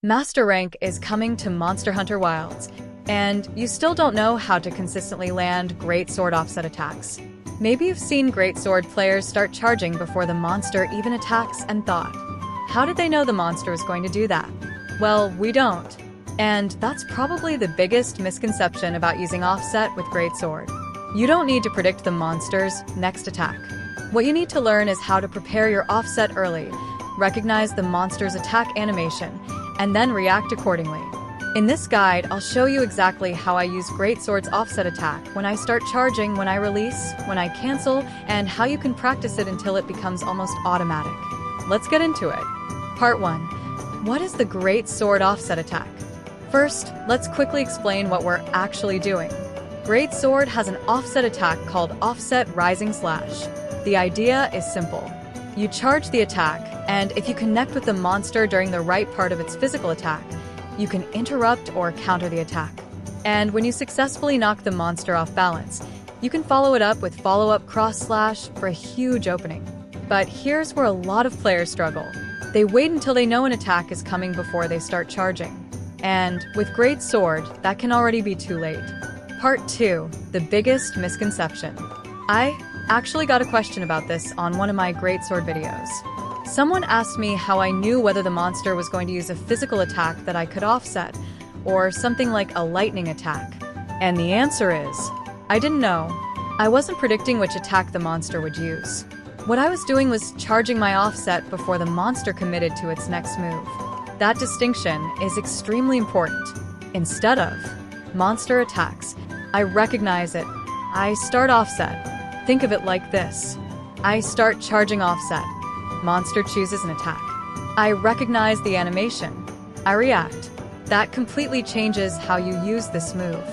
Master Rank is coming to Monster Hunter Wilds, and you still don't know how to consistently land Great Sword offset attacks. Maybe you've seen Great Sword players start charging before the monster even attacks and thought, how did they know the monster was going to do that? Well, we don't. And that's probably the biggest misconception about using offset with Great Sword. You don't need to predict the monster's next attack. What you need to learn is how to prepare your offset early, recognize the monster's attack animation, and then react accordingly. In this guide, I'll show you exactly how I use Great Sword's offset attack, when I start charging, when I release, when I cancel, and how you can practice it until it becomes almost automatic. Let's get into it. Part 1. What is the Great Sword offset attack? First, let's quickly explain what we're actually doing. Great Sword has an offset attack called Offset Rising Slash. The idea is simple. You charge the attack, and if you connect with the monster during the right part of its physical attack, you can interrupt or counter the attack. And when you successfully knock the monster off balance, you can follow it up with follow-up cross slash for a huge opening. But here's where a lot of players struggle. They wait until they know an attack is coming before they start charging. And with Great Sword, that can already be too late. Part 2. The biggest misconception. I actually got a question about this on one of my Great Sword videos. Someone asked me how I knew whether the monster was going to use a physical attack that I could offset, or something like a lightning attack. And the answer is, I didn't know. I wasn't predicting which attack the monster would use. What I was doing was charging my offset before the monster committed to its next move. That distinction is extremely important. Instead of monster attacks, I recognize it. I start offset. Think of it like this. I start charging offset. Monster chooses an attack. I recognize the animation. I react. That completely changes how you use this move.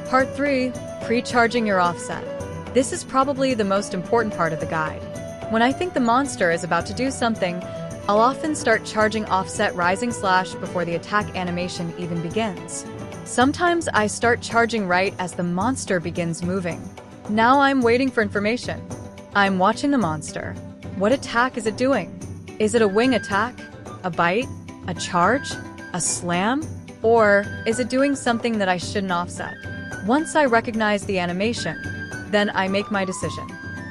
Part 3. Pre-charging your offset. This is probably the most important part of the guide. When I think the monster is about to do something, I'll often start charging Offset Rising Slash before the attack animation even begins. Sometimes I start charging right as the monster begins moving. Now I'm waiting for information. I'm watching the monster. What attack is it doing? Is it a wing attack? A bite? A charge? A slam? Or is it doing something that I shouldn't offset? Once I recognize the animation, then I make my decision.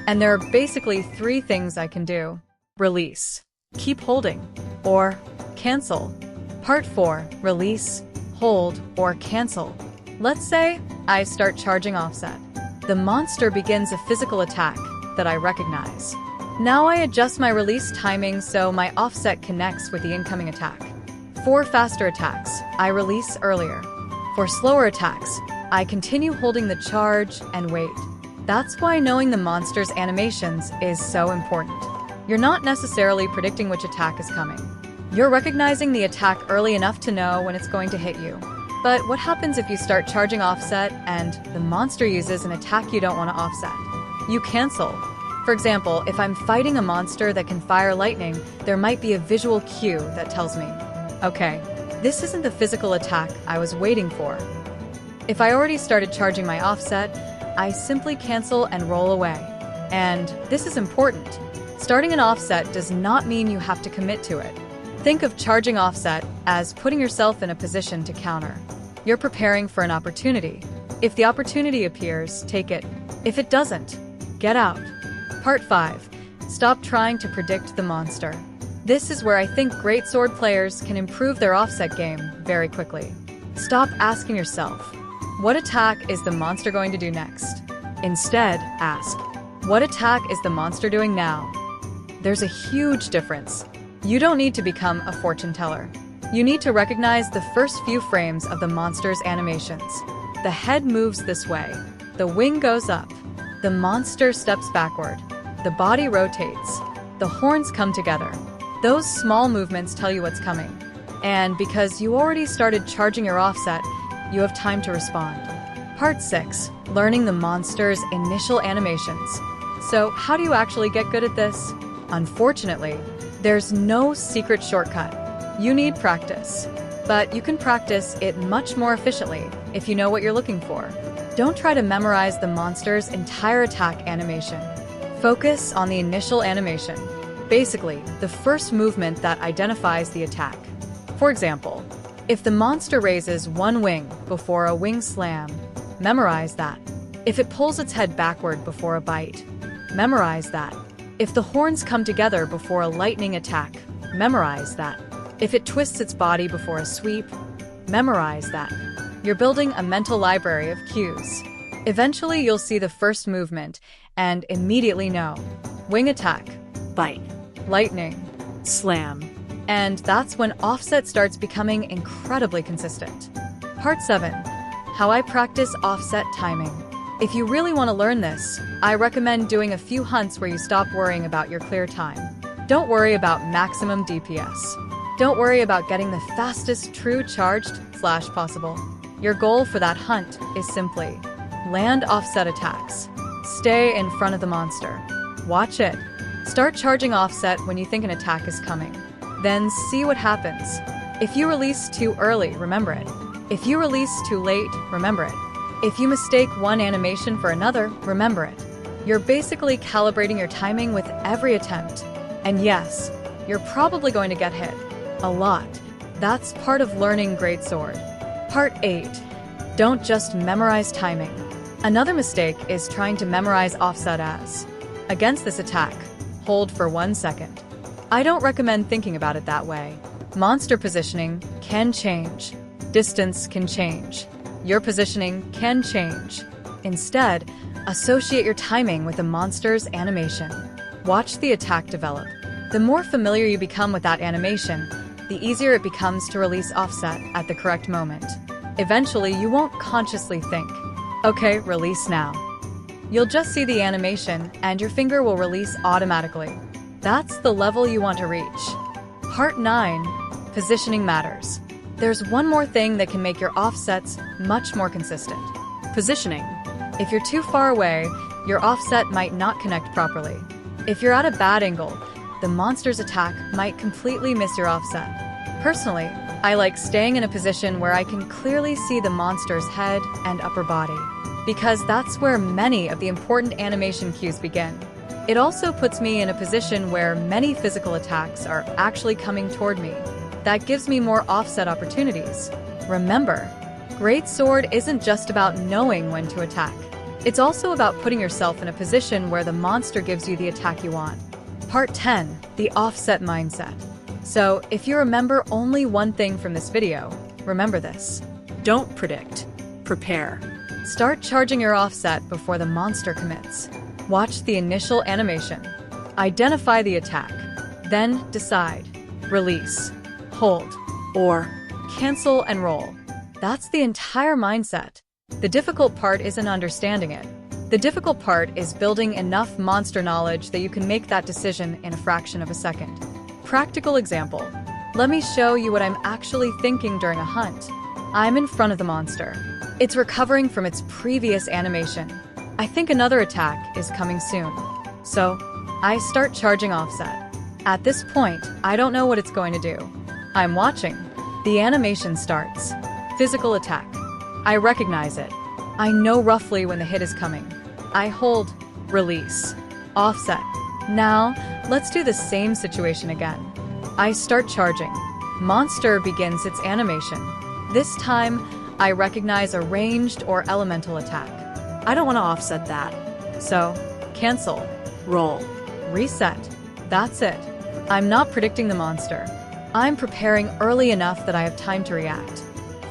And there are basically 3 things I can do. Release. Keep holding. Or cancel. Part 4. Release, hold, or cancel. Let's say I start charging offset. The monster begins a physical attack that I recognize. Now I adjust my release timing so my offset connects with the incoming attack. For faster attacks, I release earlier. For slower attacks, I continue holding the charge and wait. That's why knowing the monster's animations is so important. You're not necessarily predicting which attack is coming. You're recognizing the attack early enough to know when it's going to hit you. But what happens if you start charging offset and the monster uses an attack you don't want to offset? You cancel. For example, if I'm fighting a monster that can fire lightning, there might be a visual cue that tells me, okay, this isn't the physical attack I was waiting for. If I already started charging my offset, I simply cancel and roll away. And this is important. Starting an offset does not mean you have to commit to it. Think of charging offset as putting yourself in a position to counter. You're preparing for an opportunity. If the opportunity appears, take it. If it doesn't, get out. Part 5. Stop trying to predict the monster. This is where I think Great Sword players can improve their offset game very quickly. Stop asking yourself, what attack is the monster going to do next? Instead, ask, what attack is the monster doing now? There's a huge difference. You don't need to become a fortune teller. You need to recognize the first few frames of the monster's animations. The head moves this way. The wing goes up. The monster steps backward. The body rotates. The horns come together. Those small movements tell you what's coming. And because you already started charging your offset, you have time to respond. Part 6. Learning the monster's initial animations. So how do you actually get good at this? Unfortunately, there's no secret shortcut. You need practice. But you can practice it much more efficiently if you know what you're looking for. Don't try to memorize the monster's entire attack animation. Focus on the initial animation. Basically, the first movement that identifies the attack. For example, If the monster raises one wing before a wing slam, memorize that. If it pulls its head backward before a bite, memorize that. If the horns come together before a lightning attack, memorize that. If it twists its body before a sweep, memorize that. You're building a mental library of cues. Eventually, you'll see the first movement and immediately know. Wing attack, Bite. lightning, Slam. and that's when offset starts becoming incredibly consistent. Part 7. How I practice offset timing. If you really want to learn this, I recommend doing a few hunts where you stop worrying about your clear time. Don't worry about maximum DPS. Don't worry about getting the fastest true charged flash possible. Your goal for that hunt is simply land offset attacks. Stay in front of the monster. Watch it. Start charging offset when you think an attack is coming. Then see what happens. If you release too early, remember it. If you release too late, remember it. If you mistake one animation for another, remember it. You're basically calibrating your timing with every attempt. And yes, you're probably going to get hit. A lot. That's part of learning Greatsword. Part 8. Don't just memorize timing. Another mistake is trying to memorize offset as. Against this attack, hold for 1 second. I don't recommend thinking about it that way. Monster positioning can change. Distance can change. Your positioning can change. Instead, associate your timing with the monster's animation. Watch the attack develop. The more familiar you become with that animation, the easier it becomes to release offset at the correct moment. Eventually, you won't consciously think, okay, release now. You'll just see the animation and your finger will release automatically. That's the level you want to reach. Part 9. Positioning matters. There's one more thing that can make your offsets much more consistent. Positioning. If you're too far away, your offset might not connect properly. If you're at a bad angle, the monster's attack might completely miss your offset. Personally, I like staying in a position where I can clearly see the monster's head and upper body, because that's where many of the important animation cues begin. It also puts me in a position where many physical attacks are actually coming toward me. That gives me more offset opportunities. Remember, Greatsword isn't just about knowing when to attack. It's also about putting yourself in a position where the monster gives you the attack you want. Part 10. The offset mindset. So, if you remember only one thing from this video, remember this. Don't predict. Prepare. Start charging your offset before the monster commits. Watch the initial animation. Identify the attack. Then decide. Release. Hold. Or Cancel and roll. That's the entire mindset. The difficult part isn't understanding it. The difficult part is building enough monster knowledge that you can make that decision in a fraction of a second. Practical example. Let me show you what I'm actually thinking during a hunt. I'm in front of the monster. It's recovering from its previous animation. I think another attack is coming soon. So, I start charging offset. At this point, I don't know what it's going to do. I'm watching. The animation starts. Physical attack. I recognize it. I know roughly when the hit is coming. I hold. Release. Offset. Now, let's do the same situation again. I start charging. Monster begins its animation. This time, I recognize a ranged or elemental attack. I don't want to offset that. So, cancel. Roll. Reset. That's it. I'm not predicting the monster. I'm preparing early enough that I have time to react.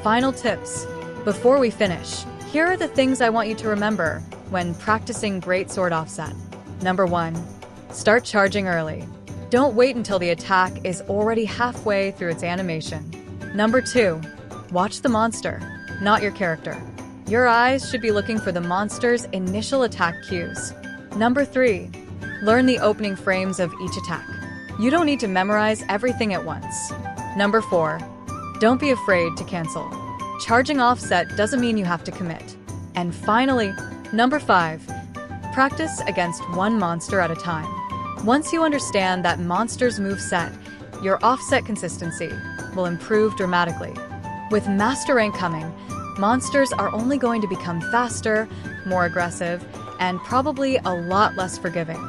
Final tips. Before we finish, here are the things I want you to remember when practicing Greatsword offset. Number 1. Start charging early. Don't wait until the attack is already halfway through its animation. Number 2. Watch the monster, not your character. Your eyes should be looking for the monster's initial attack cues. Number 3. Learn the opening frames of each attack. You don't need to memorize everything at once. Number 4. Don't be afraid to cancel. Charging offset doesn't mean you have to commit. And finally, number 5. Practice against one monster at a time. Once you understand that monster's moveset, your offset consistency will improve dramatically. With Master Rank coming, monsters are only going to become faster, more aggressive, and probably a lot less forgiving.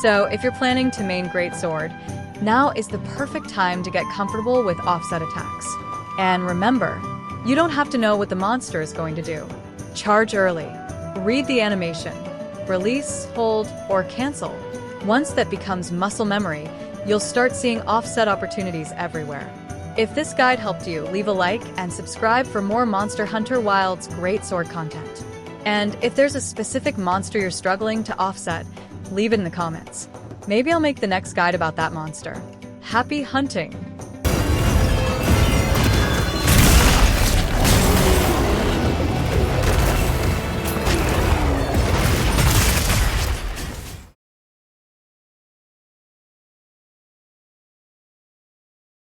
So if you're planning to main Greatsword, now is the perfect time to get comfortable with offset attacks. And remember, you don't have to know what the monster is going to do. Charge early. Read the animation. Release, hold, or cancel. Once that becomes muscle memory, you'll start seeing offset opportunities everywhere. If this guide helped you, leave a like and subscribe for more Monster Hunter Wilds great sword content. And if there's a specific monster you're struggling to offset, leave it in the comments. Maybe I'll make the next guide about that monster. Happy hunting!